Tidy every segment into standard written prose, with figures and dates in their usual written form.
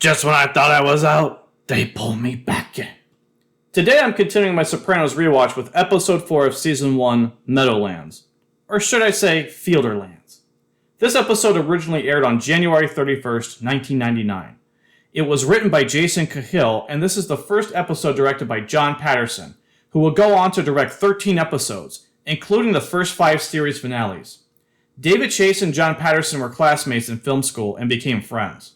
Just when I thought I was out, they pull me back in. Today I'm continuing my Sopranos rewatch with episode 4 of season 1, Meadowlands. Or should I say, Fielderlands. This episode originally aired on January 31st, 1999. It was written by Jason Cahill, and this is the first episode directed by John Patterson, who will go on to direct 13 episodes, including the first 5 series finales. David Chase and John Patterson were classmates in film school and became friends.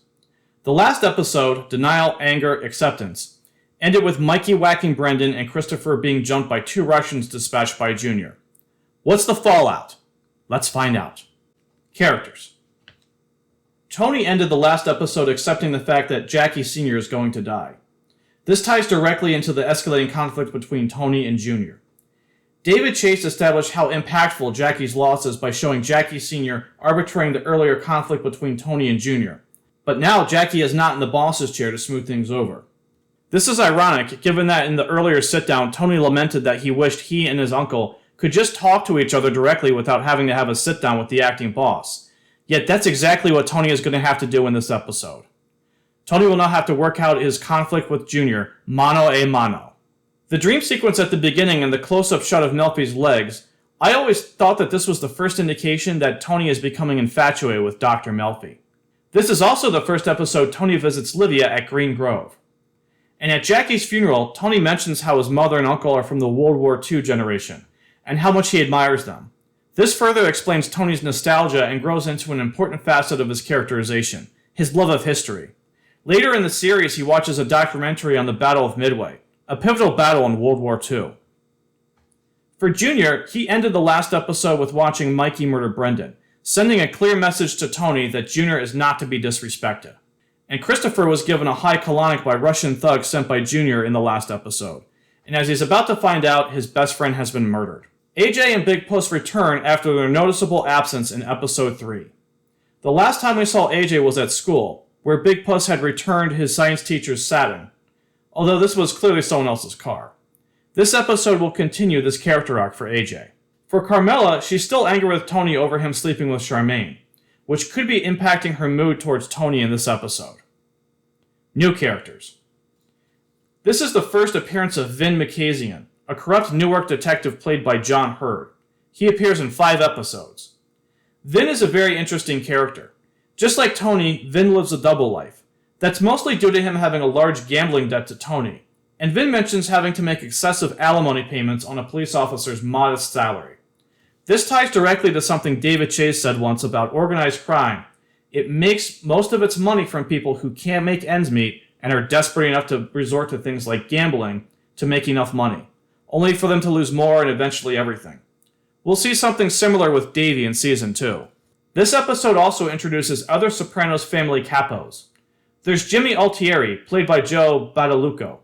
The last episode, Denial, Anger, Acceptance, ended with Mikey whacking Brendan and Christopher being jumped by 2 Russians dispatched by Junior. What's the fallout? Let's find out. Characters. Tony ended the last episode accepting the fact that Jackie Sr. is going to die. This ties directly into the escalating conflict between Tony and Junior. David Chase established how impactful Jackie's loss is by showing Jackie Sr. arbitrating the earlier conflict between Tony and Junior. But now Jackie is not in the boss's chair to smooth things over. This is ironic, given that in the earlier sit-down, Tony lamented that he wished he and his uncle could just talk to each other directly without having to have a sit-down with the acting boss. Yet that's exactly what Tony is going to have to do in this episode. Tony will now have to work out his conflict with Junior, mano a mano. The dream sequence at the beginning and the close-up shot of Melfi's legs, I always thought that this was the first indication that Tony is becoming infatuated with Dr. Melfi. This is also the first episode Tony visits Livia at Green Grove. And at Jackie's funeral, Tony mentions how his mother and uncle are from the World War II generation, and how much he admires them. This further explains Tony's nostalgia and grows into an important facet of his characterization, his love of history. Later in the series, he watches a documentary on the Battle of Midway, a pivotal battle in World War II. For Junior, he ended the last episode with watching Mikey murder Brendan, sending a clear message to Tony that Junior is not to be disrespected. And Christopher was given a high colonic by Russian thugs sent by Junior in the last episode. And as he's about to find out, his best friend has been murdered. AJ and Big Puss return after their noticeable absence in episode 3. The last time we saw AJ was at school, where Big Puss had returned his science teacher's Saturn, although this was clearly someone else's car. This episode will continue this character arc for AJ. For Carmela, she's still angry with Tony over him sleeping with Charmaine, which could be impacting her mood towards Tony in this episode. New characters. This is the first appearance of Vin Makazian, a corrupt Newark detective played by John Hurd. He appears in 5 episodes. Vin is a very interesting character. Just like Tony, Vin lives a double life. That's mostly due to him having a large gambling debt to Tony, and Vin mentions having to make excessive alimony payments on a police officer's modest salary. This ties directly to something David Chase said once about organized crime. It makes most of its money from people who can't make ends meet and are desperate enough to resort to things like gambling to make enough money, only for them to lose more and eventually everything. We'll see something similar with Davey in Season 2. This episode also introduces other Sopranos family capos. There's Jimmy Altieri, played by Joe Badalucco.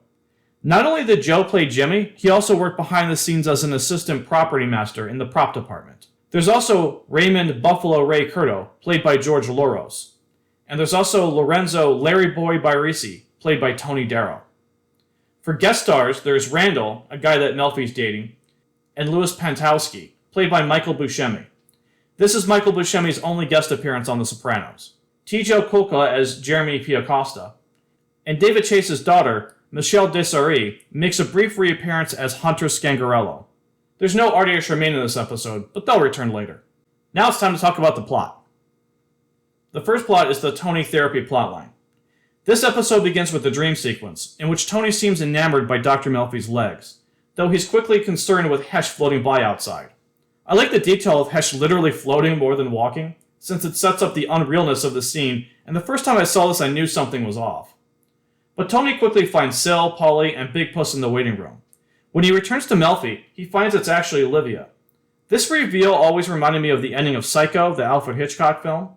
Not only did Joe play Jimmy, he also worked behind the scenes as an assistant property master in the prop department. There's also Raymond Buffalo Ray Curto, played by George Loros. And there's also Lorenzo Larry Boy Birisi, played by Tony Darrow. For guest stars, there's Randall, a guy that Melfi's dating, and Louis Pantowski, played by Michael Buscemi. This is Michael Buscemi's only guest appearance on The Sopranos. Tijo Kulka as Jeremy Piacosta, and David Chase's daughter, Michelle SRE, makes a brief reappearance as Hunter Scangarello. There's no Artie or Charmaine in this episode, but they'll return later. Now it's time to talk about the plot. The first plot is the Tony therapy plotline. This episode begins with the dream sequence, in which Tony seems enamored by Dr. Melfi's legs, though he's quickly concerned with Hesh floating by outside. I like the detail of Hesh literally floating more than walking, since it sets up the unrealness of the scene, and the first time I saw this I knew something was off. But Tony quickly finds Sil, Polly, and Big Puss in the waiting room. When he returns to Melfi, he finds it's actually Olivia. This reveal always reminded me of the ending of Psycho, the Alfred Hitchcock film.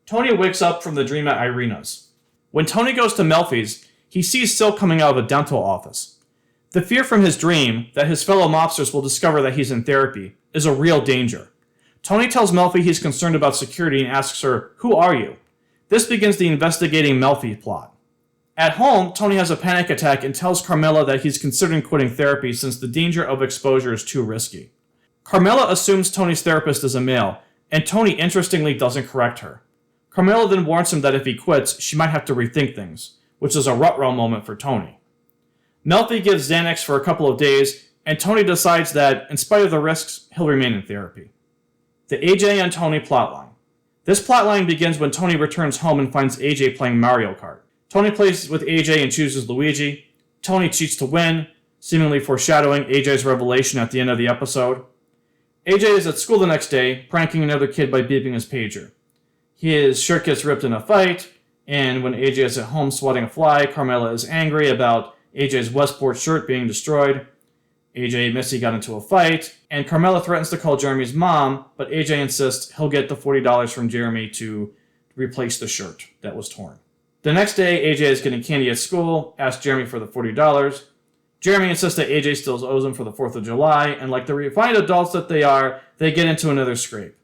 Tony wakes up from the dream at Irina's. When Tony goes to Melfi's, he sees Sil coming out of a dental office. The fear from his dream, that his fellow mobsters will discover that he's in therapy, is a real danger. Tony tells Melfi he's concerned about security and asks her, "Who are you?" This begins the investigating Melfi plot. At home, Tony has a panic attack and tells Carmela that he's considering quitting therapy since the danger of exposure is too risky. Carmela assumes Tony's therapist is a male, and Tony interestingly doesn't correct her. Carmela then warns him that if he quits, she might have to rethink things, which is a rut-row moment for Tony. Melfi gives Xanax for a couple of days, and Tony decides that, in spite of the risks, he'll remain in therapy. The AJ and Tony plotline. This plotline begins when Tony returns home and finds AJ playing Mario Kart. Tony plays with AJ and chooses Luigi. Tony cheats to win, seemingly foreshadowing AJ's revelation at the end of the episode. AJ is at school the next day, pranking another kid by beeping his pager. His shirt gets ripped in a fight, and when AJ is at home swatting a fly, Carmela is angry about AJ's Westport shirt being destroyed. AJ admits he got into a fight, and Carmela threatens to call Jeremy's mom, but AJ insists he'll get the $40 from Jeremy to replace the shirt that was torn. The next day, AJ is getting candy at school, asks Jeremy for the $40. Jeremy insists that AJ still owes him for the 4th of July, and like the refined adults that they are, they get into another scrape.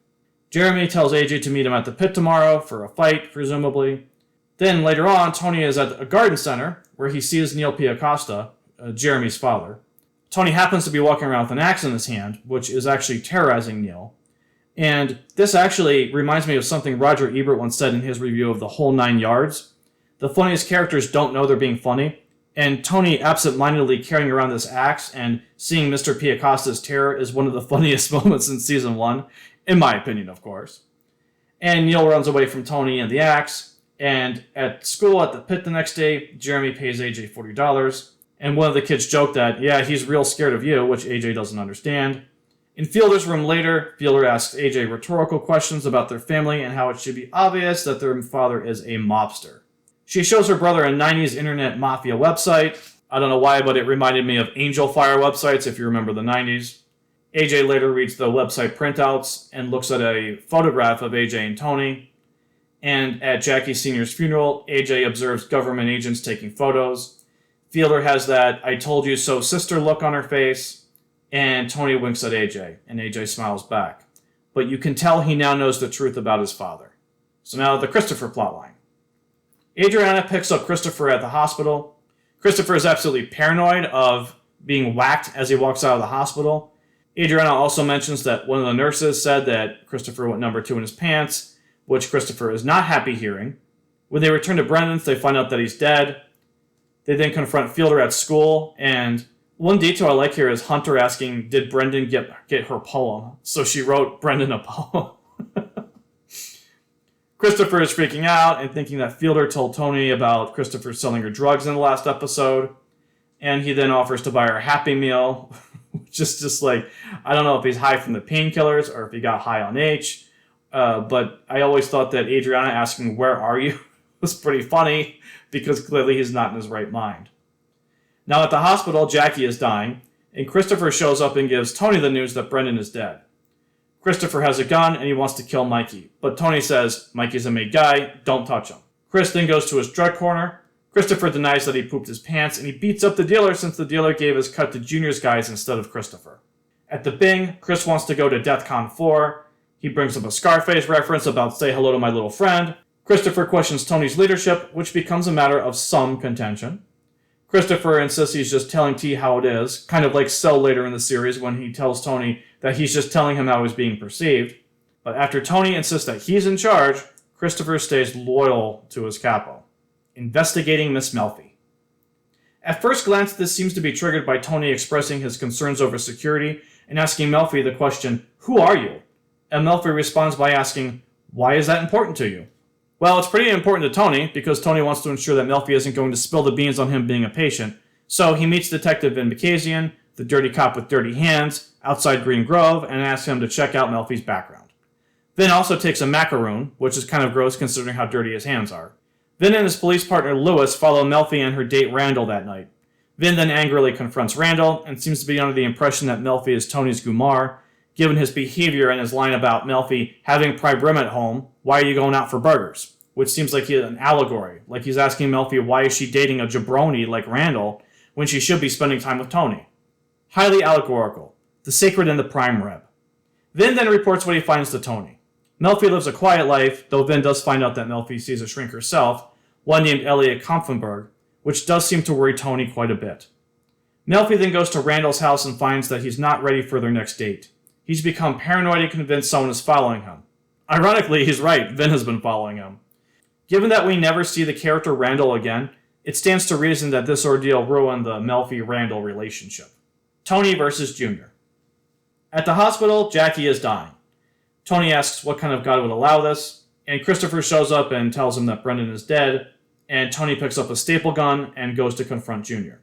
Jeremy tells AJ to meet him at the pit tomorrow for a fight, presumably. Then later on, Tony is at a garden center where he sees Neil Piacosta, Jeremy's father. Tony happens to be walking around with an axe in his hand, which is actually terrorizing Neil. And this actually reminds me of something Roger Ebert once said in his review of The Whole Nine Yards. The funniest characters don't know they're being funny, and Tony absent-mindedly carrying around this axe and seeing Mr. Piacosta's terror is one of the funniest moments in Season 1, in my opinion, of course. And Neil runs away from Tony and the axe, and at school at the pit the next day, Jeremy pays AJ $40. And one of the kids joked that, yeah, he's real scared of you, which AJ doesn't understand. In Fielder's room later, Fielder asks AJ rhetorical questions about their family and how it should be obvious that their father is a mobster. She shows her brother a 90s internet mafia website. I don't know why, but it reminded me of Angel Fire websites, if you remember the 90s. AJ later reads the website printouts and looks at a photograph of AJ and Tony. And at Jackie Sr.'s funeral, AJ observes government agents taking photos. Fielder has that I told you so sister look on her face, and Tony winks at AJ, and AJ smiles back. But you can tell he now knows the truth about his father. So now the Christopher plotline. Adriana picks up Christopher at the hospital. Christopher is absolutely paranoid of being whacked as he walks out of the hospital. Adriana also mentions that one of the nurses said that Christopher went number 2 in his pants, which Christopher is not happy hearing. When they return to Brendan's, they find out that he's dead. They then confront Fielder at school, and one detail I like here is Hunter asking, did Brendan get her poem? So she wrote Brendan a poem. Christopher is freaking out and thinking that Fielder told Tony about Christopher selling her drugs in the last episode, and he then offers to buy her a Happy Meal, which is just like, I don't know if he's high from the painkillers or if he got high on H, but I always thought that Adriana asking, where are you, was pretty funny, because clearly he's not in his right mind. Now at the hospital, Jackie is dying, and Christopher shows up and gives Tony the news that Brendan is dead. Christopher has a gun, and he wants to kill Mikey, but Tony says, Mikey's a made guy, don't touch him. Chris then goes to his drug corner. Christopher denies that he pooped his pants, and he beats up the dealer since the dealer gave his cut to Junior's guys instead of Christopher. At the Bing, Chris wants to go to DEF CON 4. He brings up a Scarface reference about say hello to my little friend. Christopher questions Tony's leadership, which becomes a matter of some contention. Christopher insists he's just telling T how it is, kind of like Cell later in the series when he tells Tony that he's just telling him how he's being perceived. But after Tony insists that he's in charge, Christopher stays loyal to his capo. Investigating Miss Melfi. At first glance, this seems to be triggered by Tony expressing his concerns over security and asking Melfi the question, who are you? And Melfi responds by asking, why is that important to you? Well, it's pretty important to Tony, because Tony wants to ensure that Melfi isn't going to spill the beans on him being a patient. So he meets Detective Vin Bakazian, the dirty cop with dirty hands, outside Green Grove, and asks him to check out Melfi's background. Vin also takes a macaroon, which is kind of gross considering how dirty his hands are. Vin and his police partner Lewis follow Melfi and her date Randall that night. Vin then angrily confronts Randall, and seems to be under the impression that Melfi is Tony's Gumar, given his behavior and his line about Melfi having prime rib at home, why are you going out for burgers? Which seems like an allegory, like he's asking Melfi why is she dating a jabroni like Randall when she should be spending time with Tony. Highly allegorical, the sacred and the prime rib. Vin then reports what he finds to Tony. Melfi lives a quiet life, though Vin does find out that Melfi sees a shrink herself, one named Elliot Kampfenberg, which does seem to worry Tony quite a bit. Melfi then goes to Randall's house and finds that he's not ready for their next date. He's become paranoid and convinced someone is following him. Ironically, he's right, Vin has been following him. Given that we never see the character Randall again, it stands to reason that this ordeal ruined the Melfi-Randall relationship. Tony versus Junior. At the hospital, Jackie is dying. Tony asks what kind of God would allow this, and Christopher shows up and tells him that Brendan is dead, and Tony picks up a staple gun and goes to confront Junior.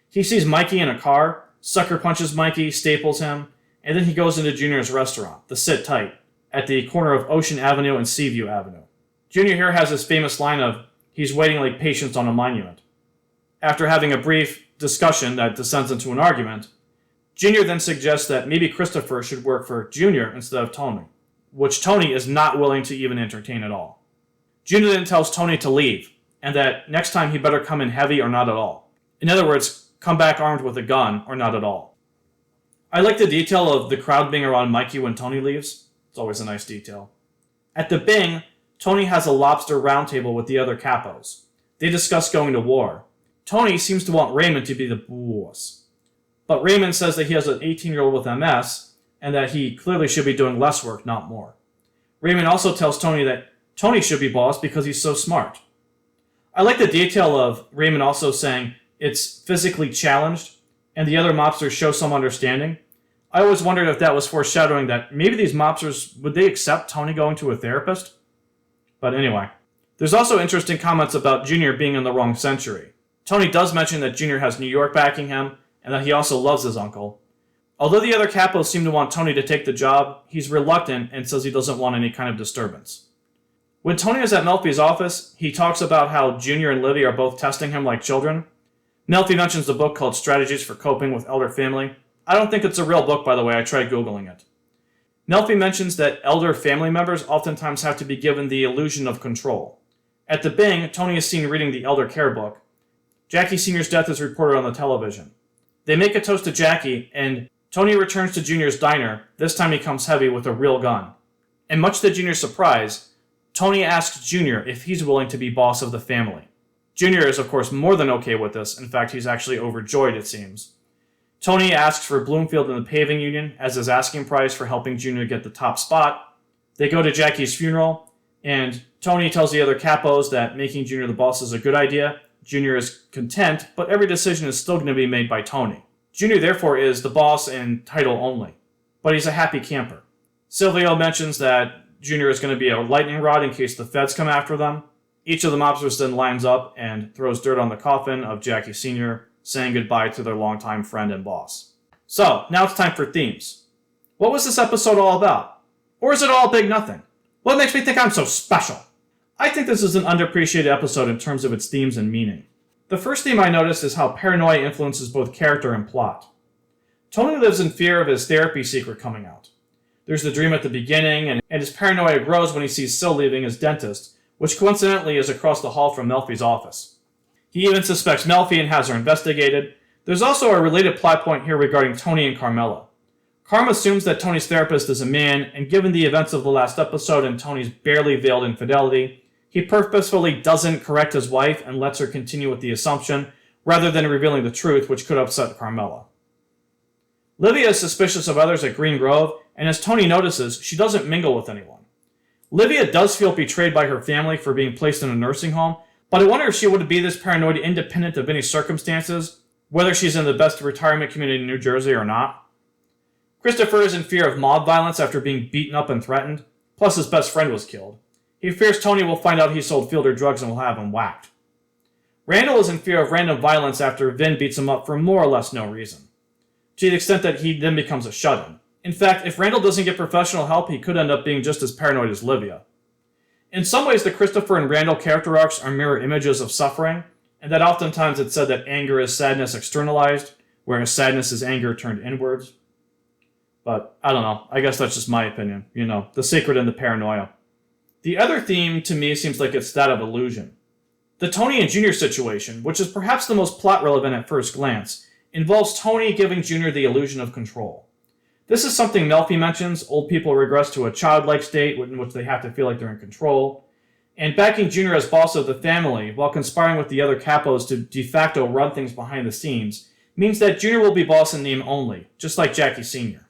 He sees Mikey in a car, sucker punches Mikey, staples him, and then he goes into Junior's restaurant, the Sit Tight, at the corner of Ocean Avenue and Seaview Avenue. Junior here has his famous line of, "He's waiting like patience on a monument." After having a brief discussion that descends into an argument, Junior then suggests that maybe Christopher should work for Junior instead of Tony, which Tony is not willing to even entertain at all. Junior then tells Tony to leave, and that next time he better come in heavy or not at all. In other words, come back armed with a gun or not at all. I like the detail of the crowd being around Mikey when Tony leaves. It's always a nice detail. At the Bing, Tony has a lobster roundtable with the other capos. They discuss going to war. Tony seems to want Raymond to be the boss. But Raymond says that he has an 18-year-old with MS, and that he clearly should be doing less work, not more. Raymond also tells Tony that Tony should be boss because he's so smart. I like the detail of Raymond also saying it's physically challenged, and the other mobsters show some understanding. I always wondered if that was foreshadowing that maybe these mobsters, would they accept Tony going to a therapist? But anyway. There's also interesting comments about Junior being in the wrong century. Tony does mention that Junior has New York backing him, and that he also loves his uncle. Although the other capos seem to want Tony to take the job, he's reluctant and says he doesn't want any kind of disturbance. When Tony is at Melfi's office, he talks about how Junior and Livy are both testing him like children. Melfi mentions a book called Strategies for Coping with Elder Family. I don't think it's a real book, by the way. I tried Googling it. Melfi mentions that elder family members oftentimes have to be given the illusion of control. At the Bing, Tony is seen reading the Elder Care book. Jackie Sr.'s death is reported on the television. They make a toast to Jackie, and Tony returns to Junior's diner. This time he comes heavy with a real gun. And much to Junior's surprise, Tony asks Junior if he's willing to be boss of the family. Junior is, of course, more than okay with this. In fact, he's actually overjoyed, it seems. Tony asks for Bloomfield and the Paving Union as his asking price for helping Junior get the top spot. They go to Jackie's funeral, and Tony tells the other capos that making Junior the boss is a good idea. Junior is content, but every decision is still going to be made by Tony. Junior, therefore, is the boss in title only, but he's a happy camper. Silvio mentions that Junior is going to be a lightning rod in case the feds come after them. Each of the mobsters then lines up and throws dirt on the coffin of Jackie Sr., saying goodbye to their longtime friend and boss. So, now it's time for themes. What was this episode all about? Or is it all big nothing? What makes me think I'm so special? I think this is an underappreciated episode in terms of its themes and meaning. The first theme I noticed is how paranoia influences both character and plot. Tony lives in fear of his therapy secret coming out. There's the dream at the beginning, and his paranoia grows when he sees Sil leaving his dentist, which coincidentally is across the hall from Melfi's office. He even suspects Melfi and has her investigated. There's also a related plot point here regarding Tony and Carmela. Carm assumes that Tony's therapist is a man, and given the events of the last episode and Tony's barely veiled infidelity, he purposefully doesn't correct his wife and lets her continue with the assumption, rather than revealing the truth, which could upset Carmela. Livia is suspicious of others at Green Grove, and as Tony notices, she doesn't mingle with anyone. Livia does feel betrayed by her family for being placed in a nursing home, but I wonder if she would be this paranoid independent of any circumstances, whether she's in the best retirement community in New Jersey or not. Christopher is in fear of mob violence after being beaten up and threatened, plus his best friend was killed. He fears Tony will find out he sold Fielder drugs and will have him whacked. Randall is in fear of random violence after Vin beats him up for more or less no reason, to the extent that he then becomes a shut-in. In fact, if Randall doesn't get professional help, he could end up being just as paranoid as Livia. In some ways, the Christopher and Randall character arcs are mirror images of suffering, and that oftentimes it's said that anger is sadness externalized, whereas sadness is anger turned inwards. But, I don't know, I guess that's just my opinion. You know, the sacred and the paranoia. The other theme, to me, seems like it's that of illusion. The Tony and Junior situation, which is perhaps the most plot relevant at first glance, involves Tony giving Junior the illusion of control. This is something Melfi mentions. Old people regress to a childlike state in which they have to feel like they're in control. And backing Junior as boss of the family, while conspiring with the other capos to de facto run things behind the scenes, means that Junior will be boss in name only, just like Jackie Sr.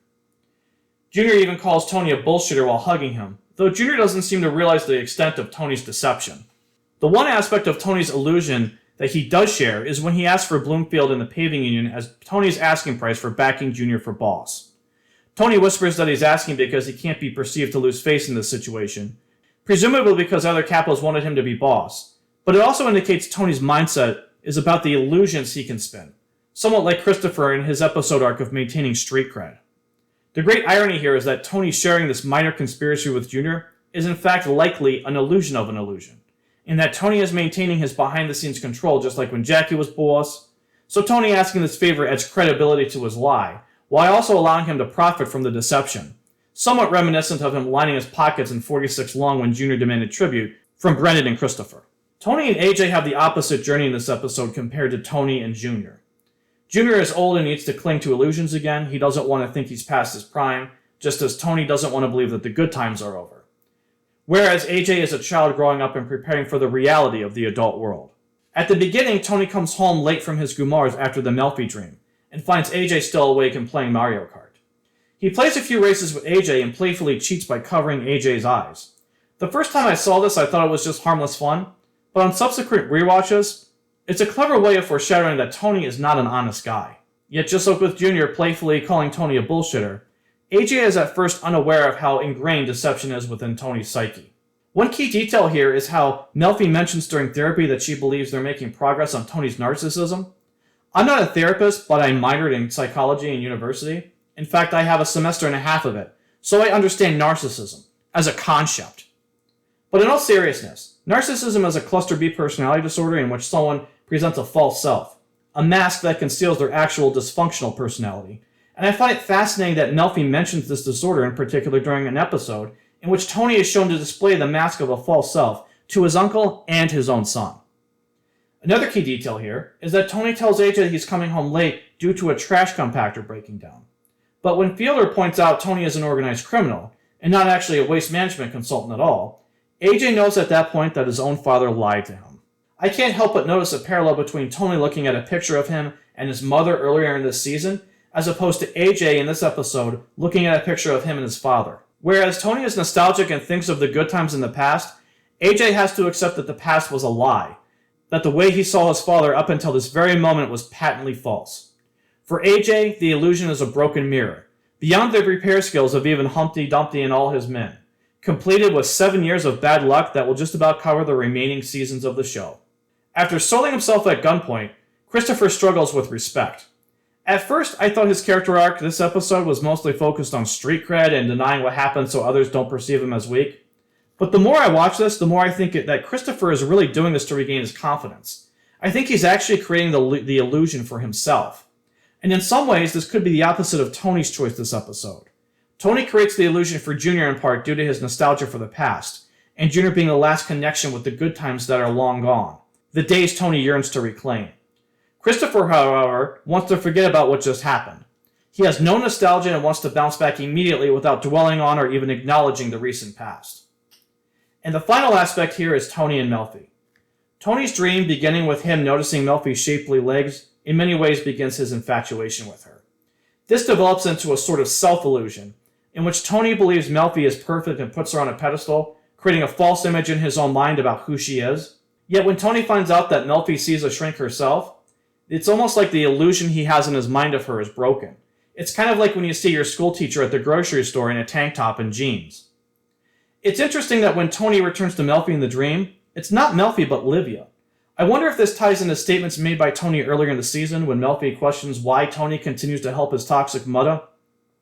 Junior even calls Tony a bullshitter while hugging him, though Junior doesn't seem to realize the extent of Tony's deception. The one aspect of Tony's illusion that he does share is when he asks for Bloomfield and the paving union as Tony's asking price for backing Junior for boss. Tony whispers that he's asking because he can't be perceived to lose face in this situation, presumably because other capitalists wanted him to be boss, but it also indicates Tony's mindset is about the illusions he can spin, somewhat like Christopher in his episode arc of maintaining street cred. The great irony here is that Tony sharing this minor conspiracy with Junior is in fact likely an illusion of an illusion, in that Tony is maintaining his behind-the-scenes control just like when Jackie was boss, so Tony asking this favor adds credibility to his lie, while also allowing him to profit from the deception, somewhat reminiscent of him lining his pockets in 46 Long when Junior demanded tribute from Brendan and Christopher. Tony and AJ have the opposite journey in this episode compared to Tony and Junior. Junior is old and needs to cling to illusions again. He doesn't want to think he's past his prime, just as Tony doesn't want to believe that the good times are over. Whereas AJ is a child growing up and preparing for the reality of the adult world. At the beginning, Tony comes home late from his Gumars after the Melfi dream, and finds AJ still awake and playing Mario Kart. He plays a few races with AJ and playfully cheats by covering AJ's eyes. The first time I saw this, I thought it was just harmless fun, but on subsequent rewatches, it's a clever way of foreshadowing that Tony is not an honest guy. Yet just like with Junior playfully calling Tony a bullshitter, AJ is at first unaware of how ingrained deception is within Tony's psyche. One key detail here is how Melfi mentions during therapy that she believes they're making progress on Tony's narcissism. I'm not a therapist, but I minored in psychology in university. In fact, I have a semester and a half of it, so I understand narcissism as a concept. But in all seriousness, narcissism is a cluster B personality disorder in which someone presents a false self, a mask that conceals their actual dysfunctional personality. And I find it fascinating that Melfi mentions this disorder in particular during an episode in which Tony is shown to display the mask of a false self to his uncle and his own son. Another key detail here is that Tony tells AJ that he's coming home late due to a trash compactor breaking down. But when Fielder points out Tony is an organized criminal, and not actually a waste management consultant at all, AJ knows at that point that his own father lied to him. I can't help but notice a parallel between Tony looking at a picture of him and his mother earlier in this season, as opposed to AJ in this episode looking at a picture of him and his father. Whereas Tony is nostalgic and thinks of the good times in the past, AJ has to accept that the past was a lie, that the way he saw his father up until this very moment was patently false. For AJ, the illusion is a broken mirror, beyond the repair skills of even Humpty Dumpty and all his men, completed with 7 years of bad luck that will just about cover the remaining seasons of the show. After soling himself at gunpoint, Christopher struggles with respect. At first, I thought his character arc this episode was mostly focused on street cred and denying what happened so others don't perceive him as weak. But the more I watch this, the more I think that Christopher is really doing this to regain his confidence. I think he's actually creating the illusion for himself. And in some ways, this could be the opposite of Tony's choice this episode. Tony creates the illusion for Junior in part due to his nostalgia for the past, and Junior being the last connection with the good times that are long gone, the days Tony yearns to reclaim. Christopher, however, wants to forget about what just happened. He has no nostalgia and wants to bounce back immediately without dwelling on or even acknowledging the recent past. And the final aspect here is Tony and Melfi. Tony's dream, beginning with him noticing Melfi's shapely legs, in many ways begins his infatuation with her. This develops into a sort of self-illusion, in which Tony believes Melfi is perfect and puts her on a pedestal, creating a false image in his own mind about who she is. Yet when Tony finds out that Melfi sees a shrink herself, it's almost like the illusion he has in his mind of her is broken. It's kind of like when you see your school teacher at the grocery store in a tank top and jeans. It's interesting that when Tony returns to Melfi in the dream, it's not Melfi but Livia. I wonder if this ties into statements made by Tony earlier in the season when Melfi questions why Tony continues to help his toxic mother.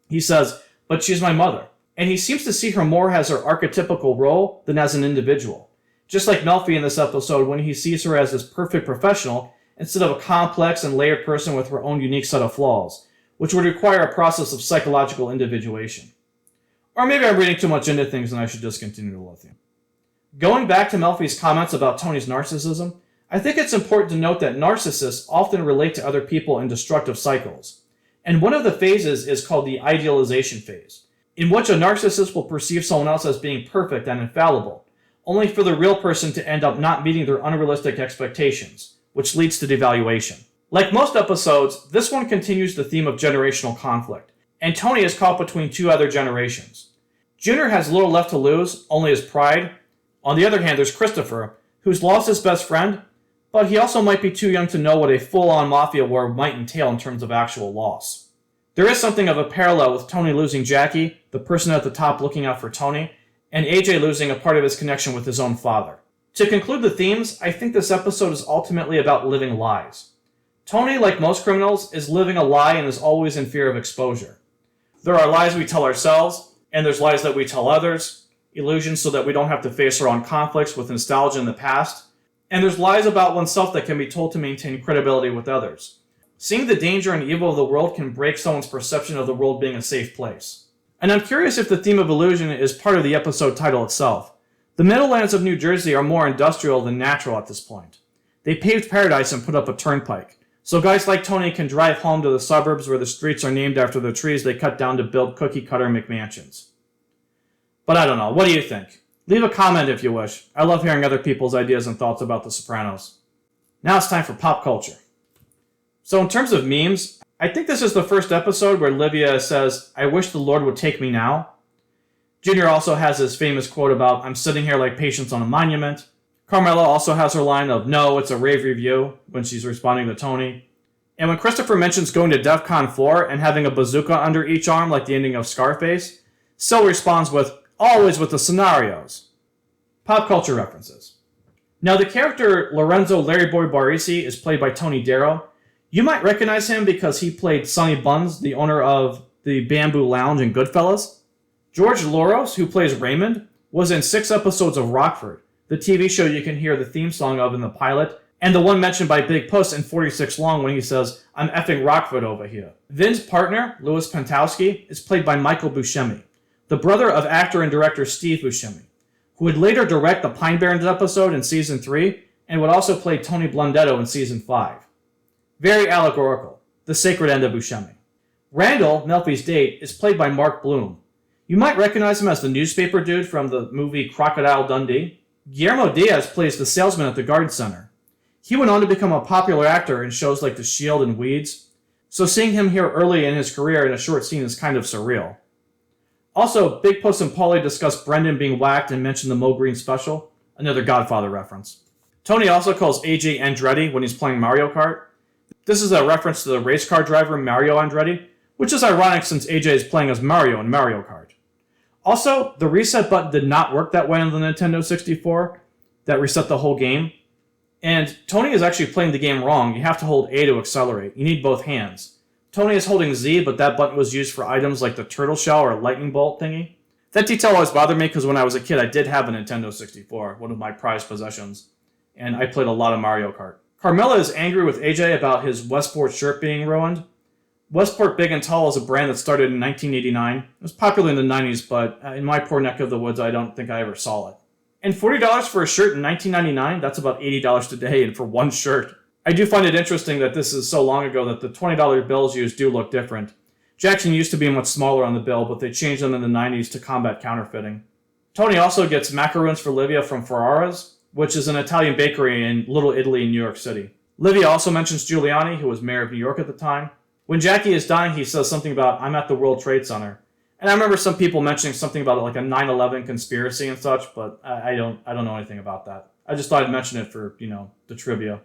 He says, "But she's my mother." And he seems to see her more as her archetypical role than as an individual. Just like Melfi in this episode when he sees her as this perfect professional instead of a complex and layered person with her own unique set of flaws, which would require a process of psychological individuation. Or maybe I'm reading too much into things and I should just continue to lithium. Going back to Melfi's comments about Tony's narcissism, I think it's important to note that narcissists often relate to other people in destructive cycles. And one of the phases is called the idealization phase, in which a narcissist will perceive someone else as being perfect and infallible, only for the real person to end up not meeting their unrealistic expectations, which leads to devaluation. Like most episodes, this one continues the theme of generational conflict, and Tony is caught between two other generations. Junior has little left to lose, only his pride. On the other hand, there's Christopher, who's lost his best friend, but he also might be too young to know what a full-on mafia war might entail in terms of actual loss. There is something of a parallel with Tony losing Jackie, the person at the top looking out for Tony, and AJ losing a part of his connection with his own father. To conclude the themes, I think this episode is ultimately about living lies. Tony, like most criminals, is living a lie and is always in fear of exposure. There are lies we tell ourselves, and there's lies that we tell others, illusions so that we don't have to face our own conflicts with nostalgia in the past, and there's lies about oneself that can be told to maintain credibility with others. Seeing the danger and evil of the world can break someone's perception of the world being a safe place. And I'm curious if the theme of illusion is part of the episode title itself. The Meadowlands of New Jersey are more industrial than natural at this point. They paved paradise and put up a turnpike, so guys like Tony can drive home to the suburbs where the streets are named after the trees they cut down to build cookie-cutter McMansions. But I don't know, what do you think? Leave a comment if you wish. I love hearing other people's ideas and thoughts about The Sopranos. Now it's time for pop culture. So in terms of memes, I think this is the first episode where Livia says, "I wish the Lord would take me now." Junior also has his famous quote about, "I'm sitting here like patience on a monument." Carmela also has her line of, "No, it's a rave review," when she's responding to Tony. And when Christopher mentions going to DEF CON 4 and having a bazooka under each arm like the ending of Scarface, Sil responds with, "Always with the scenarios." Pop culture references. Now the character Lorenzo Larry Boy Barisi is played by Tony Darrow. You might recognize him because he played Sonny Buns, the owner of the Bamboo Lounge in Goodfellas. George Loros, who plays Raymond, was in 6 episodes of Rockford, the TV show you can hear the theme song of in the pilot, and the one mentioned by Big Puss in 46 Long when he says, "I'm effing Rockford over here." Vin's partner, Louis Pentowski, is played by Michael Buscemi, the brother of actor and director Steve Buscemi, who would later direct the Pine Barrens episode in Season 3 and would also play Tony Blundetto in Season 5. Very allegorical, the sacred end of Buscemi. Randall, Melfi's date, is played by Mark Bloom. You might recognize him as the newspaper dude from the movie Crocodile Dundee. Guillermo Diaz plays the salesman at the Garden Center. He went on to become a popular actor in shows like The Shield and Weeds, so seeing him here early in his career in a short scene is kind of surreal. Also, Big Puss and Paulie discuss Brendan being whacked and mention the Mo Green special, another Godfather reference. Tony also calls AJ Andretti when he's playing Mario Kart. This is a reference to the race car driver Mario Andretti, which is ironic since AJ is playing as Mario in Mario Kart. Also, the reset button did not work that way on the Nintendo 64, that reset the whole game. And Tony is actually playing the game wrong. You have to hold A to accelerate. You need both hands. Tony is holding Z, but that button was used for items like the turtle shell or lightning bolt thingy. That detail always bothered me because when I was a kid, I did have a Nintendo 64, one of my prized possessions, and I played a lot of Mario Kart. Carmela is angry with AJ about his Westport shirt being ruined. Westport Big and Tall is a brand that started in 1989. It was popular in the 90s, but in my poor neck of the woods, I don't think I ever saw it. And $40 for a shirt in 1999, that's about $80 today, and for one shirt. I do find it interesting that this is so long ago that the $20 bills used do look different. Jackson used to be much smaller on the bill, but they changed them in the 90s to combat counterfeiting. Tony also gets macaroons for Livia from Ferrara's, which is an Italian bakery in Little Italy in New York City. Livia also mentions Giuliani, who was mayor of New York at the time. When Jackie is dying, he says something about, "I'm at the World Trade Center." And I remember some people mentioning something about like a 9/11 conspiracy and such, but I don't know anything about that. I just thought I'd mention it for, the trivia.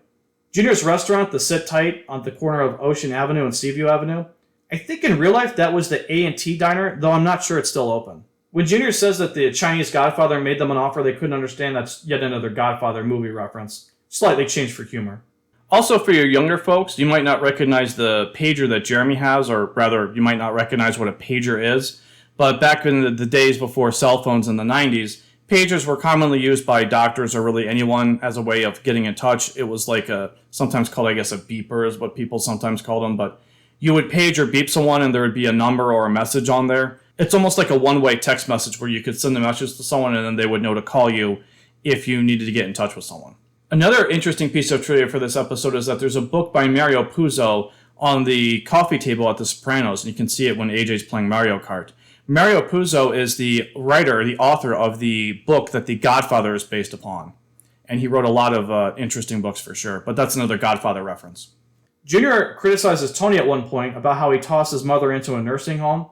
Junior's restaurant, the Sit Tight, on the corner of Ocean Avenue and Seaview Avenue. I think in real life that was the A&T diner, though I'm not sure it's still open. When Junior says that the Chinese Godfather made them an offer they couldn't understand, that's yet another Godfather movie reference. Slightly changed for humor. Also, for your younger folks, you might not recognize the pager that Jeremy has, or rather, you might not recognize what a pager is. But back in the days before cell phones in the 90s, pagers were commonly used by doctors or really anyone as a way of getting in touch. It was like sometimes called, I guess, a beeper is what people sometimes called them. But you would page or beep someone and there would be a number or a message on there. It's almost like a one-way text message where you could send a message to someone and then they would know to call you if you needed to get in touch with someone. Another interesting piece of trivia for this episode is that there's a book by Mario Puzo on the coffee table at The Sopranos, and you can see it when AJ's playing Mario Kart. Mario Puzo is the writer, the author of the book that The Godfather is based upon. And he wrote a lot of interesting books for sure, but that's another Godfather reference. Junior criticizes Tony at one point about how he tossed his mother into a nursing home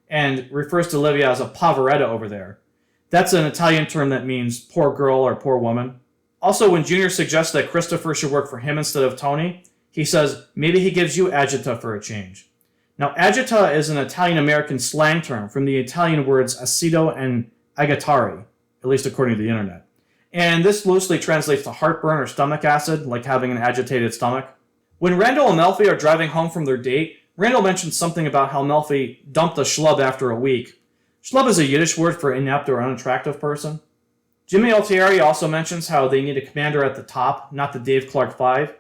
and refers to Livia as a poveretta over there. That's an Italian term that means poor girl or poor woman. Also, when Junior suggests that Christopher should work for him instead of Tony, he says, maybe he gives you agita for a change. Now, agita is an Italian-American slang term from the Italian words aceto and agitare, at least according to the internet. And this loosely translates to heartburn or stomach acid, like having an agitated stomach. When Randall and Melfi are driving home from their date, Randall mentions something about how Melfi dumped a schlub after a week. Schlub is a Yiddish word for inept or unattractive person. Jimmy Altieri also mentions how they need a commander at the top, not the Dave Clark Five.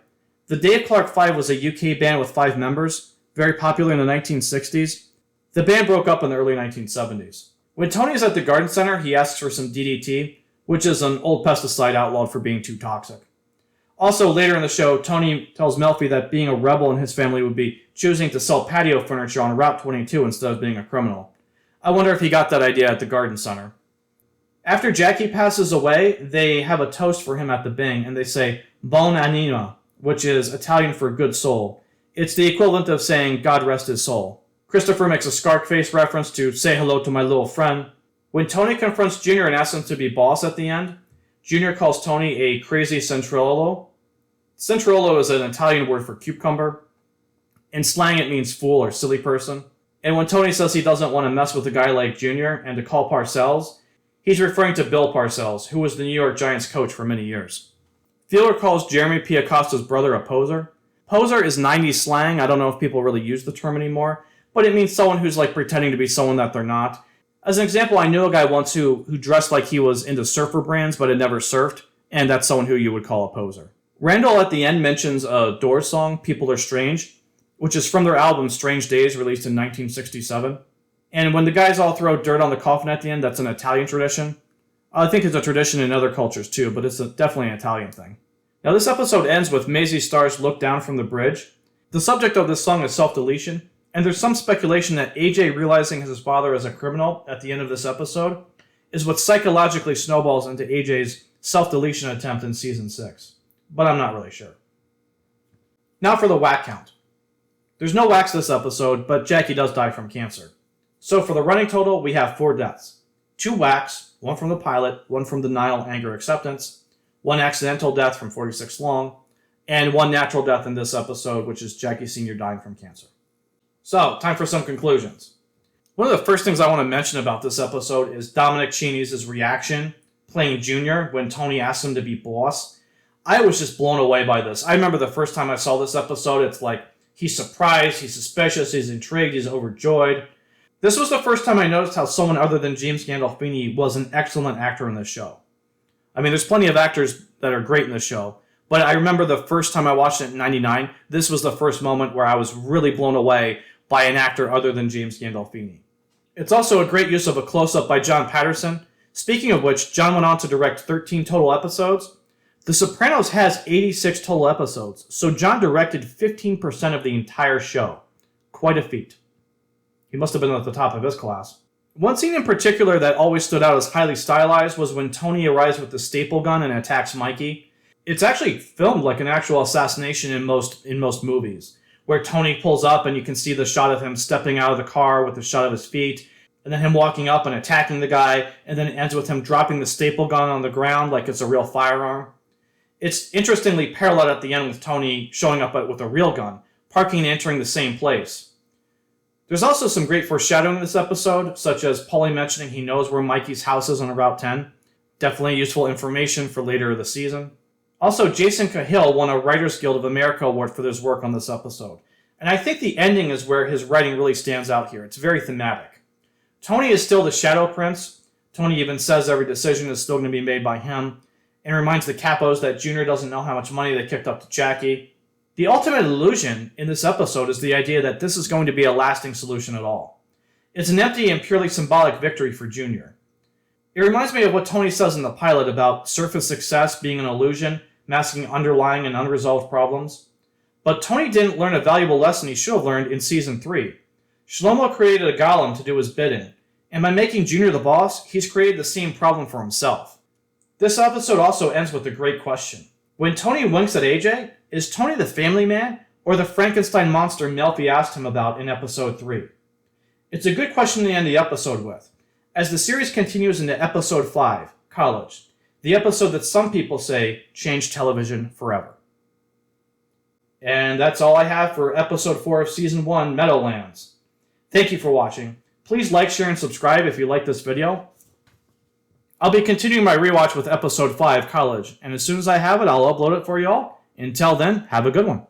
The Dave Clark Five was a UK band with 5 members, very popular in the 1960s. The band broke up in the early 1970s. When Tony is at the garden center, he asks for some DDT, which is an old pesticide outlawed for being too toxic. Also, later in the show, Tony tells Melfi that being a rebel in his family would be choosing to sell patio furniture on Route 22 instead of being a criminal. I wonder if he got that idea at the garden center. After Jackie passes away, they have a toast for him at the Bing, and they say, Buon anima, which is Italian for good soul. It's the equivalent of saying, God rest his soul. Christopher makes a Scarface reference to say hello to my little friend. When Tony confronts Junior and asks him to be boss at the end, Junior calls Tony a crazy centriolo. Centriolo is an Italian word for cucumber. In slang, it means fool or silly person. And when Tony says he doesn't want to mess with a guy like Junior and to call Parcells, he's referring to Bill Parcells, who was the New York Giants coach for many years. Fielder calls Jeremy Piacosta's brother a poser. Poser is 90s slang. I don't know if people really use the term anymore, but it means someone who's like pretending to be someone that they're not. As an example, I knew a guy once who dressed like he was into surfer brands but had never surfed, and that's someone who you would call a poser. Randall at the end mentions a Doors song, People Are Strange, which is from their album Strange Days, released in 1967. And when the guys all throw dirt on the coffin at the end, that's an Italian tradition. I think it's a tradition in other cultures too, but it's definitely an Italian thing. Now this episode ends with Maisie Starr's look down from the bridge. The subject of this song is self-deletion, and there's some speculation that AJ realizing his father is a criminal at the end of this episode is what psychologically snowballs into AJ's self-deletion attempt in Season 6. But I'm not really sure. Now for the whack count. There's no whacks this episode, but Jackie does die from cancer. So for the running total, we have 4 deaths. 2 whacks, 1 from the pilot, 1 from denial, anger, acceptance, 1 accidental death from 46 Long, and 1 natural death in this episode, which is Jackie Sr. dying from cancer. So, time for some conclusions. One of the first things I want to mention about this episode is Dominic Cheney's reaction playing Junior when Tony asked him to be boss. I was just blown away by this. I remember the first time I saw this episode, it's like, he's surprised, he's suspicious, he's intrigued, he's overjoyed. This was the first time I noticed how someone other than James Gandolfini was an excellent actor in this show. I mean, there's plenty of actors that are great in this show, but I remember the first time I watched it in 99, this was the first moment where I was really blown away by an actor other than James Gandolfini. It's also a great use of a close-up by John Patterson. Speaking of which, John went on to direct 13 total episodes. The Sopranos has 86 total episodes, so John directed 15% of the entire show. Quite a feat. He must have been at the top of his class. One scene in particular that always stood out as highly stylized was when Tony arrives with the staple gun and attacks Mikey. It's actually filmed like an actual assassination in most movies, where Tony pulls up and you can see the shot of him stepping out of the car with the shot of his feet, and then him walking up and attacking the guy, and then it ends with him dropping the staple gun on the ground like it's a real firearm. It's interestingly parallel at the end with Tony showing up with a real gun, parking and entering the same place. There's also some great foreshadowing in this episode, such as Paulie mentioning he knows where Mikey's house is on Route 10. Definitely useful information for later in the season. Also, Jason Cahill won a Writers Guild of America award for his work on this episode. And I think the ending is where his writing really stands out here. It's very thematic. Tony is still the Shadow Prince. Tony even says every decision is still going to be made by him, and reminds the Capos that Junior doesn't know how much money they kicked up to Jackie. The ultimate illusion in this episode is the idea that this is going to be a lasting solution at all. It's an empty and purely symbolic victory for Junior. It reminds me of what Tony says in the pilot about surface success being an illusion, masking underlying and unresolved problems. But Tony didn't learn a valuable lesson he should have learned in Season 3. Shlomo created a golem to do his bidding, and by making Junior the boss, he's created the same problem for himself. This episode also ends with a great question. When Tony winks at AJ, is Tony the family man or the Frankenstein monster Melfi asked him about in Episode 3? It's a good question to end the episode with. As the series continues into Episode 5, College, The episode that some people say changed television forever. And that's all I have for episode 4 of season 1, Meadowlands. Thank you for watching. Please like, share, and subscribe if you like this video. I'll be continuing my rewatch with episode 5, College, and as soon as I have it, I'll upload it for you all. Until then, have a good one.